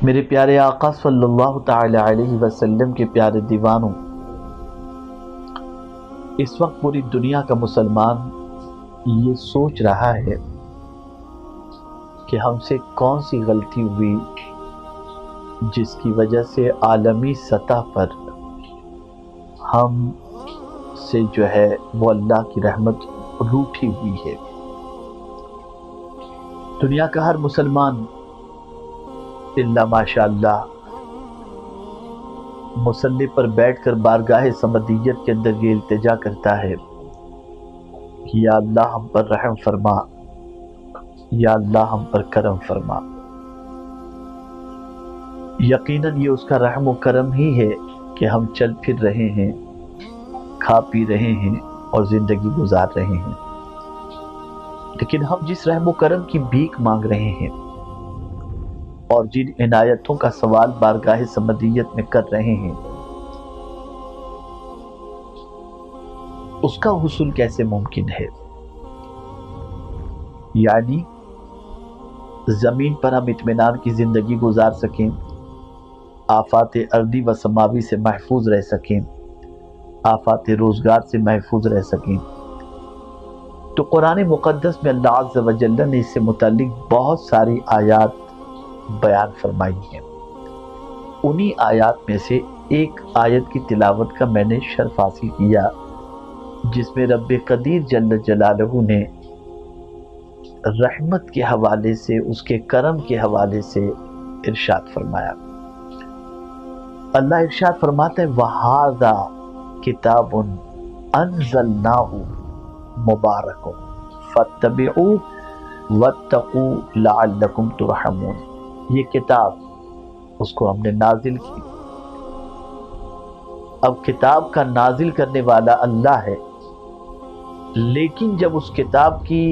میرے پیارے آقا صلی اللہ تعالی علیہ وسلم کے پیارے دیوانوں، اس وقت پوری دنیا کا مسلمان یہ سوچ رہا ہے کہ ہم سے کون سی غلطی ہوئی جس کی وجہ سے عالمی سطح پر ہم سے وہ اللہ کی رحمت روٹھی ہوئی ہے۔ دنیا کا ہر مسلمان اللہ ماشاء اللہ مصلی پر بیٹھ کر بارگاہ سمدیت کے اندر یہ التجا کرتا ہے کہ یا اللہ ہم پر رحم فرما، یا اللہ ہم پر کرم فرما۔ یقیناً یہ اس کا رحم و کرم ہی ہے کہ ہم چل پھر رہے ہیں، کھا پی رہے ہیں اور زندگی گزار رہے ہیں، لیکن ہم جس رحم و کرم کی بھیک مانگ رہے ہیں اور جن عنایتوں کا سوال بارگاہ سمدیت میں کر رہے ہیں، اس کا حصول کیسے ممکن ہے؟ یعنی زمین پر ہم اطمینان کی زندگی گزار سکیں، آفات ارضی و سماوی سے محفوظ رہ سکیں، آفات روزگار سے محفوظ رہ سکیں، تو قرآن مقدس میں اللہ عز و جل نے اس سے متعلق بہت ساری آیات بیان فرمائی ہیں۔ انہی آیات میں سے ایک آیت کی تلاوت کا میں نے شرف حاصل کیا، جس میں رب قدیر جل جلالہ نے رحمت کے حوالے سے، اس کے کرم کے حوالے سے ارشاد فرمایا۔ اللہ ارشاد فرماتا ہے وَهَذَا كِتَابٌ أَنزَلْنَاهُ مُبَارَكٌ فَاتَّبِعُوهُ وَاتَّقُوا لَعَلَّكُمْ تُرْحَمُونَ۔ یہ کتاب اس کو ہم نے نازل کی۔ اب کتاب کا نازل کرنے والا اللہ ہے، لیکن جب اس کتاب کی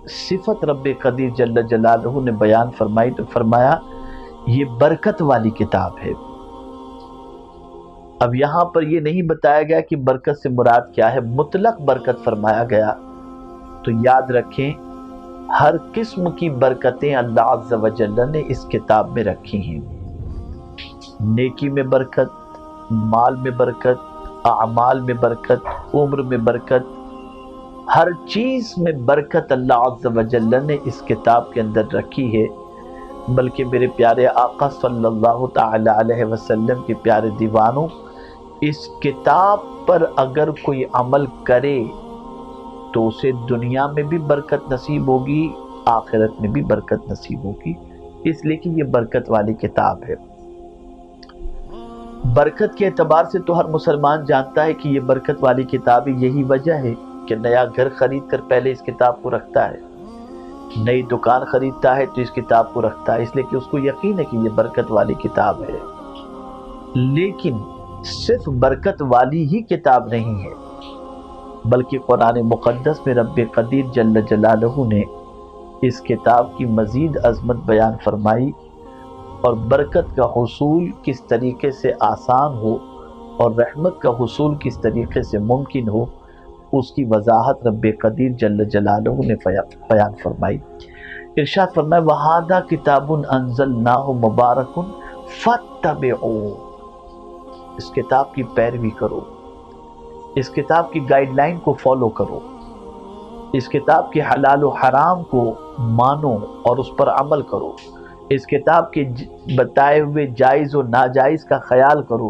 صفت رب قدیر جل جلالہ نے بیان فرمائی تو فرمایا یہ برکت والی کتاب ہے۔ اب یہاں پر یہ نہیں بتایا گیا کہ برکت سے مراد کیا ہے، مطلق برکت فرمایا گیا۔ تو یاد رکھیں ہر قسم کی برکتیں اللہ عز و جل نے اس کتاب میں رکھی ہیں۔ نیکی میں برکت، مال میں برکت، اعمال میں برکت، عمر میں برکت، ہر چیز میں برکت اللہ عز و جل نے اس کتاب کے اندر رکھی ہے۔ بلکہ میرے پیارے آقا صلی اللہ تعالی علیہ وسلم کے پیارے دیوانوں، اس کتاب پر اگر کوئی عمل کرے تو اسے دنیا میں بھی برکت نصیب ہوگی، آخرت میں بھی برکت نصیب ہوگی، اس لیے کہ یہ برکت والی کتاب ہے۔ برکت کے اعتبار سے تو ہر مسلمان جانتا ہے کہ یہ برکت والی کتاب ہے۔ یہی وجہ ہے کہ نیا گھر خرید کر پہلے اس کتاب کو رکھتا ہے، نئی دکان خریدتا ہے تو اس کتاب کو رکھتا ہے، اس لیے کہ اس کو یقین ہے کہ یہ برکت والی کتاب ہے۔ لیکن صرف برکت والی ہی کتاب نہیں ہے، بلکہ قرآن مقدس میں رب قدیر جل جلالہ نے اس کتاب کی مزید عظمت بیان فرمائی اور برکت کا حصول کس طریقے سے آسان ہو اور رحمت کا حصول کس طریقے سے ممکن ہو، اس کی وضاحت رب قدیر جل جلالہ نے بیان فرمائی۔ ارشاد فرمایا وَهَذَا كِتَابٌ أَنزَلْنَاهُ مُبَارَكٌ فَاتَّبِعُوهُ۔ اس کتاب کی پیروی کرو، اس کتاب کی گائیڈ لائن کو فالو کرو، اس کتاب کے حلال و حرام کو مانو اور اس پر عمل کرو، اس کتاب کے بتائے ہوئے جائز و ناجائز کا خیال کرو،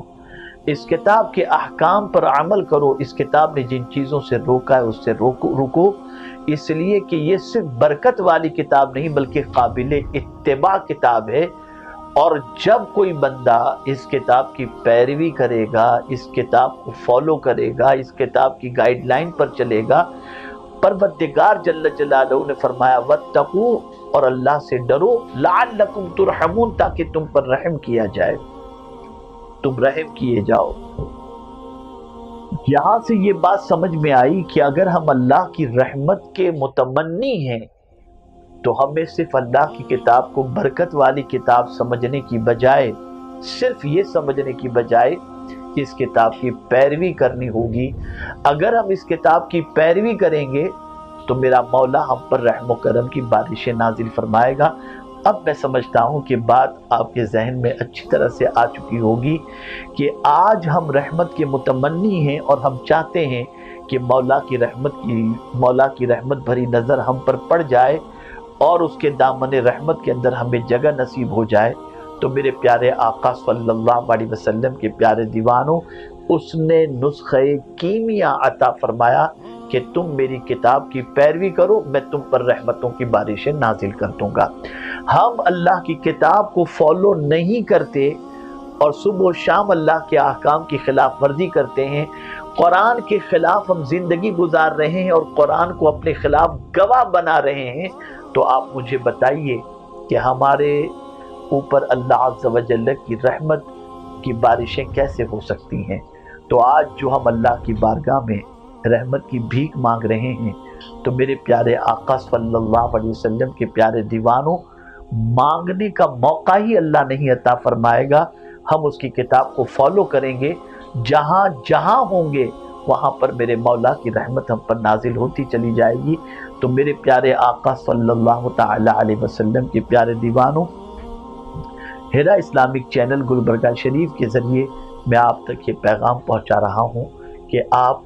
اس کتاب کے احکام پر عمل کرو۔ اس کتاب نے جن چیزوں سے روکا ہے اس سے رکو، اس لیے کہ یہ صرف برکت والی کتاب نہیں بلکہ قابل اتباع کتاب ہے۔ اور جب کوئی بندہ اس کتاب کی پیروی کرے گا، اس کتاب کو فالو کرے گا، اس کتاب کی گائیڈ لائن پر چلے گا، پروردگار جل جلالہ نے فرمایا واتقوا، اور اللہ سے ڈرو، لعلکم ترحمون، تاکہ تم پر رحم کیا جائے، تم رحم کیے جاؤ۔ یہاں سے یہ بات سمجھ میں آئی کہ اگر ہم اللہ کی رحمت کے متمنی ہیں تو ہمیں صرف اللہ کی کتاب کو برکت والی کتاب سمجھنے کی بجائے، صرف یہ سمجھنے کی بجائے اس کتاب کی پیروی کرنی ہوگی۔ اگر ہم اس کتاب کی پیروی کریں گے تو میرا مولا ہم پر رحم و کرم کی بارشیں نازل فرمائے گا۔ اب میں سمجھتا ہوں کہ بات آپ کے ذہن میں اچھی طرح سے آ چکی ہوگی کہ آج ہم رحمت کے متمنی ہیں اور ہم چاہتے ہیں کہ مولا کی رحمت بھری نظر ہم پر پڑ جائے اور اس کے دامن رحمت کے اندر ہمیں جگہ نصیب ہو جائے۔ تو میرے پیارے آقا صلی اللہ علیہ وسلم کے پیارے دیوانوں، اس نے نسخہ کیمیا عطا فرمایا کہ تم میری کتاب کی پیروی کرو، میں تم پر رحمتوں کی بارشیں نازل کر دوں گا۔ ہم اللہ کی کتاب کو فالو نہیں کرتے اور صبح و شام اللہ کے احکام کی خلاف ورزی کرتے ہیں، قرآن کے خلاف ہم زندگی گزار رہے ہیں اور قرآن کو اپنے خلاف گواہ بنا رہے ہیں، تو آپ مجھے بتائیے کہ ہمارے اوپر اللہ عز و جل کی رحمت کی بارشیں کیسے ہو سکتی ہیں؟ تو آج جو ہم اللہ کی بارگاہ میں رحمت کی بھیک مانگ رہے ہیں، تو میرے پیارے آقا صلی اللہ علیہ وسلم کے پیارے دیوانوں، مانگنے کا موقع ہی اللہ نہیں عطا فرمائے گا۔ ہم اس کی کتاب کو فالو کریں گے، جہاں جہاں ہوں گے وہاں پر میرے مولا کی رحمت ہم پر نازل ہوتی چلی جائے گی۔ تو میرے پیارے آقا صلی اللہ تعالی علیہ وسلم کے پیارے دیوانوں، ہیرا اسلامک چینل گلبرگہ شریف کے ذریعے میں آپ تک یہ پیغام پہنچا رہا ہوں کہ آپ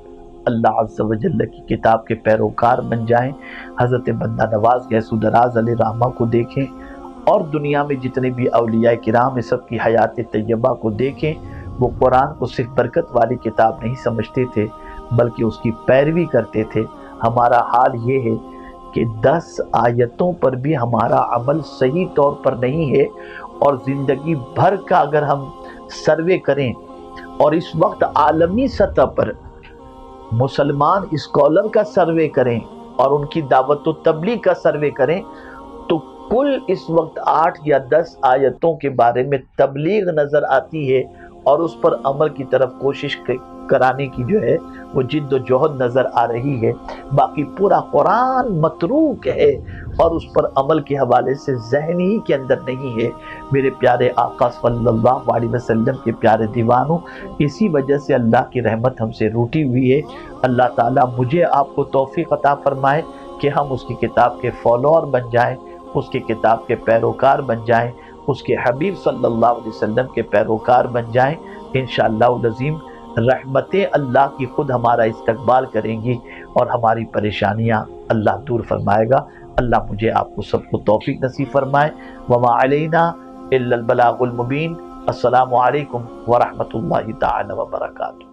اللہ عز و جل کی کتاب کے پیروکار بن جائیں، حضرت بندہ نواز گیسو دراز علیہ رحمہ کو دیکھیں اور دنیا میں جتنے بھی اولیاء کرام سب کی حیات طیبہ کو دیکھیں۔ وہ قرآن کو صرف برکت والی کتاب نہیں سمجھتے تھے بلکہ اس کی پیروی کرتے تھے۔ ہمارا حال یہ ہے کہ 10 آیتوں پر بھی ہمارا عمل صحیح طور پر نہیں ہے، اور زندگی بھر کا اگر ہم سروے کریں اور اس وقت عالمی سطح پر مسلمان اسکالر کا سروے کریں اور ان کی دعوت و تبلیغ کا سروے کریں، تو کل اس وقت 8 یا 10 آیتوں کے بارے میں تبلیغ نظر آتی ہے اور اس پر عمل کی طرف کوشش کرانے کی جو ہے وہ جد و جہد نظر آ رہی ہے۔ باقی پورا قرآن متروک ہے اور اس پر عمل کے حوالے سے ذہن ہی کے اندر نہیں ہے۔ میرے پیارے آقا صلی اللہ علیہ وسلم کے پیارے دیوانوں، اسی وجہ سے اللہ کی رحمت ہم سے روٹی ہوئی ہے۔ اللہ تعالیٰ مجھے آپ کو توفیق عطا فرمائے کہ ہم اس کی کتاب کے فالوور بن جائیں، اس کی کتاب کے پیروکار بن جائیں، اس کے حبیب صلی اللہ علیہ وسلم کے پیروکار بن جائیں۔ انشاءاللہ العظیم رحمتیں اللہ کی خود ہمارا استقبال کریں گی اور ہماری پریشانیاں اللہ دور فرمائے گا۔ اللہ مجھے آپ کو سب کو توفیق نصیب فرمائے۔ وما علینا الا البلاغ المبین۔ السلام علیکم ورحمۃ اللہ تعالی وبرکاتہ۔